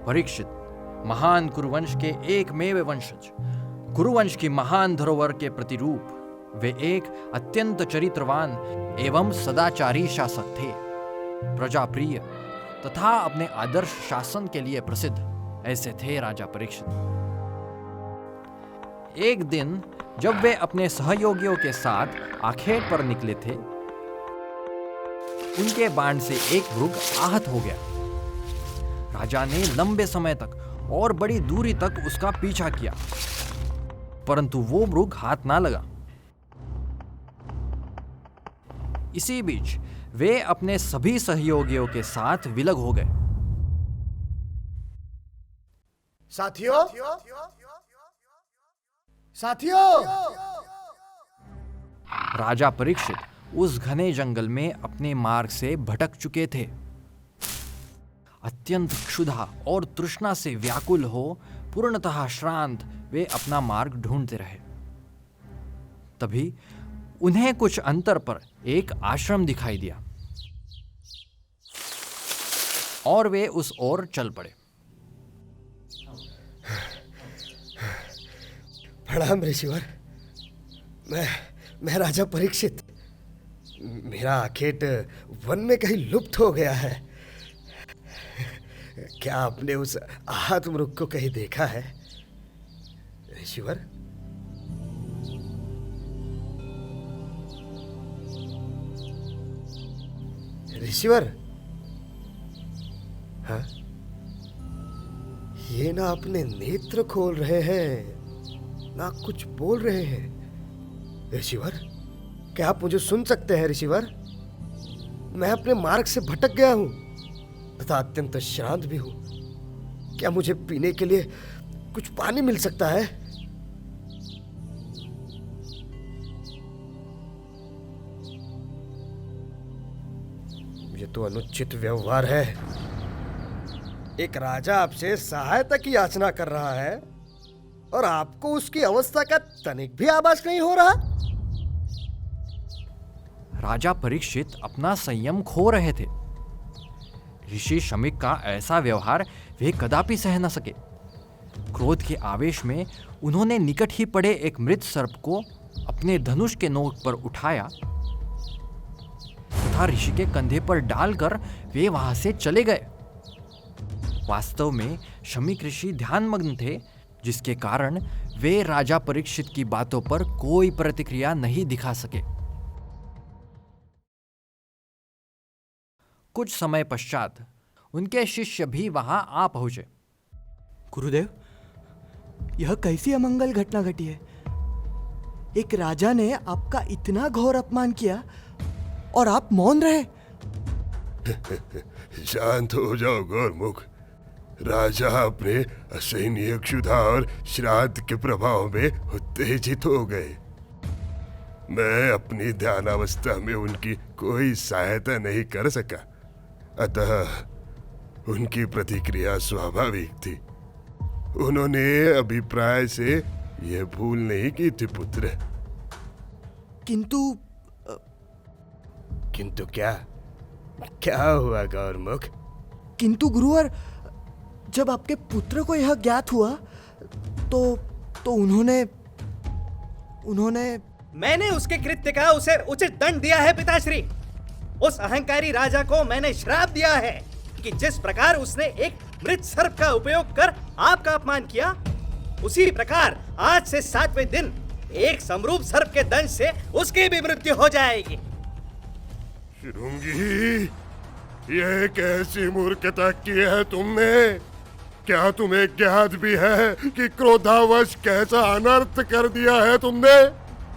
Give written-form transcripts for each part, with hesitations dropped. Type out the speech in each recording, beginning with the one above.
परीक्षित महान कुरुवंश के एकमेव वंशज, कुरुवंश की महान धरोहर के प्रतिरूप, वे एक अत्यंत चरित्रवान एवं सदाचारी शासक थे। प्रजाप्रिय तथा अपने आदर्श शासन के लिए प्रसिद्ध ऐसे थे राजा परीक्षित। एक दिन जब वे अपने सहयोगियों के साथ आखेट पर निकले थे, उनके बाण से एक मृग आहत हो गया। राजा ने लंबे समय तक और बड़ी दूरी तक उसका पीछा किया, परंतु वो मृग हाथ ना लगा। इसी बीच वे अपने सभी सहयोगियों के साथ विलग हो गए। साथियों, राजा परीक्षित उस घने जंगल में अपने मार्ग से भटक चुके थे। अत्यंत क्षुधा और तृष्णा से व्याकुल हो पूर्णतः श्रांत वे अपना मार्ग ढूंढते रहे। तभी उन्हें कुछ अंतर पर एक आश्रम दिखाई दिया और वे उस ओर चल पड़े। प्रणाम ऋषिवर। मैं राजा परीक्षित। मेरा आखेट वन में कहीं लुप्त हो गया है। क्या आपने उस आहत मृग को कहीं देखा है ऋषिवर? ऋषिवर, हाँ, ये ना अपने नेत्र खोल रहे हैं ना कुछ बोल रहे हैं। ऋषिवर, क्या आप मुझे सुन सकते हैं ऋषिवर? मैं अपने मार्ग से भटक गया हूं तथा अत्यंत श्रांत भी हूं। क्या मुझे पीने के लिए कुछ पानी मिल सकता है? ये तो अनुचित व्यवहार है। एक राजा आपसे सहायता की याचना कर रहा है और आपको उसकी अवस्था का तनिक भी आभास नहीं हो रहा। राजा परीक्षित अपना संयम खो रहे थे। ऋषि शमीक का ऐसा व्यवहार वे कदापि सह न सके। क्रोध के आवेश में उन्होंने निकट ही पड़े एक मृत सर्प को अपने धनुष के नोक पर उठाया तथा ऋषि के कंधे पर डालकर वे वहां से चले गए। वास्तव में शमीक ऋषि ध्यानमग्न थे, जिसके कारण वे राजा परीक्षित की बातों पर कोई प्रतिक्रिया नहीं दिखा सके। कुछ समय पश्चात उनके शिष्य भी वहां आ पहुंचे। गुरुदेव, यह कैसी अमंगल घटना घटी है? एक राजा ने आपका इतना घोर अपमान किया और आप मौन रहे। शांत हो जाओ गौरमुख। राजा अपने असहनीय क्षुधा और श्राद्ध के प्रभाव में उत्तेजित हो गए। मैं अपनी ध्यानावस्था में उनकी कोई सहायता नहीं कर सका, अतः उनकी प्रतिक्रिया स्वाभाविक थी। उन्होंने अभिप्राय से यह भूल नहीं की थी पुत्र। किंतु क्या हुआ गौरमुख? किंतु गुरुवर, जब आपके पुत्र को यह ज्ञात हुआ तो उन्होंने मैंने उसके कृत्य का उसे उचित दंड दिया है पिताश्री। उस अहंकारी राजा को मैंने श्राप दिया है कि जिस प्रकार उसने एक मृत सर्प का उपयोग कर आपका अपमान किया, उसी प्रकार आज से 7वें दिन एक समरूप सर्प के दंश से उसकी भी मृत्यु हो जाएगी। शृंगी, यह कैसी मूर्खता की है तुमने? क्या तुम्हें ज्ञात भी है कि क्रोधावश कैसा अनर्थ कर दिया है तुमने?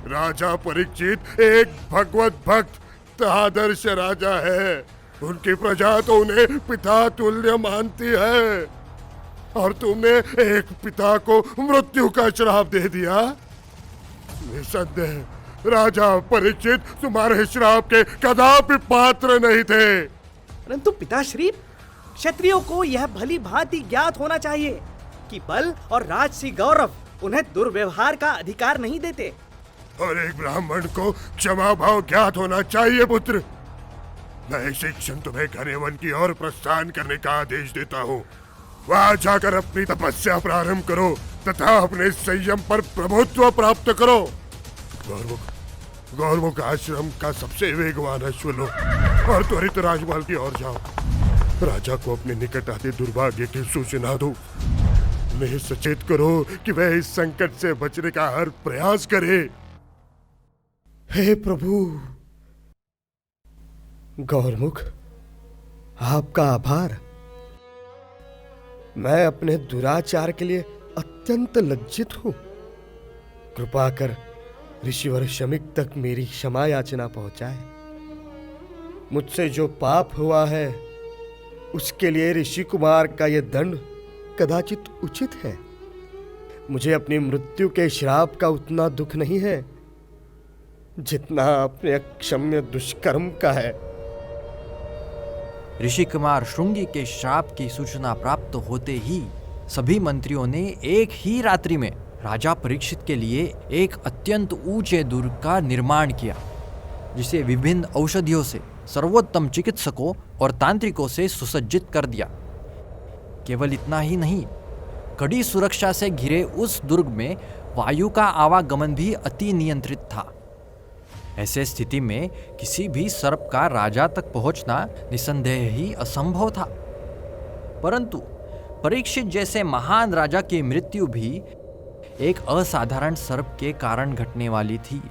राजा परीक्षित एक भगवत भक्त आदर्श राजा है। उनकी प्रजा तो उन्हें पिता तुल्य मानती है और तुमने एक पिता को मृत्यु का श्राप दे दिया। निसंदेह राजा परीक्षित तुम्हारे श्राप के कदापि पात्र नहीं थे। परंतु पिताश्री, क्षत्रियों को यह भली भांति ज्ञात होना चाहिए कि बल और राजसी गौरव उन्हें दुर्व्यवहार का अधिकार नहीं देते। और एक ब्राह्मण को क्षमा भाव ज्ञात होना चाहिए पुत्र। मैं शिक्षण तुम्हें घने वन की ओर प्रस्थान करने का आदेश देता हूँ। वहां जाकर अपनी तपस्या प्रारंभ करो तथा अपने संयम पर प्रभुत्व प्राप्त करो। गौरमुख आश्रम का सबसे वेगवान अश्व लो और त्वरित राजमहल की ओर जाओ। राजा को अपने निकट आते दुर्भाग्य की सूचना दो। उन्हें सचेत करो कि वह इस संकट से बचने का हर प्रयास करे। हे प्रभु, गौरमुख, आपका आभार। मैं अपने दुराचार के लिए अत्यंत लज्जित हूं। कृपा कर ऋषिवर शमिक तक मेरी क्षमा याचना पहुंचाए। मुझसे जो पाप हुआ है उसके लिए ऋषि कुमार का यह दंड कदाचित उचित है। मुझे अपनी मृत्यु के श्राप का उतना दुख नहीं है जितना अपने अक्षम्य दुष्कर्म का है। ऋषि कुमार श्रृंगी के श्राप की सूचना प्राप्त होते ही सभी मंत्रियों ने एक ही रात्रि में राजा परीक्षित के लिए एक अत्यंत ऊंचे दुर्ग का निर्माण किया, जिसे विभिन्न औषधियों से, सर्वोत्तम चिकित्सकों और तांत्रिकों से सुसज्जित कर दिया। केवल इतना ही नहीं, कड़ी सुरक्षा से घिरे उस दुर्ग में वायु का आवागमन भी अति नियंत्रित था। ऐसे स्थिति में किसी भी सर्प का राजा तक पहुंचना निसंदेह ही असंभव था। परंतु परीक्षित जैसे महान राजा की मृत्यु भी एक असाधारण सर्प के कारण घटने वाली थी।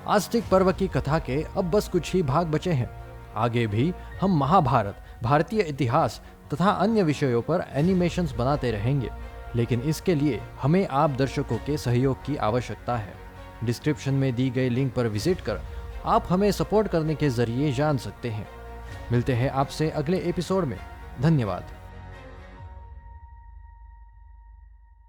आस्तिक पर्व की कथा के अब बस कुछ ही भाग बचे हैं। आगे भी हम महाभारत, भारतीय इतिहास तथा अन्य विषयों पर एनिमेशंस बनाते रहेंगे, लेकिन इसके लिए हमें आप दर्शकों के सहयोग की आवश्यकता है। डिस्क्रिप्शन में दी गई लिंक पर विजिट कर आप हमें सपोर्ट करने के जरिए जान सकते हैं। मिलते हैं आपसे अगले एपिसोड में। धन्यवाद।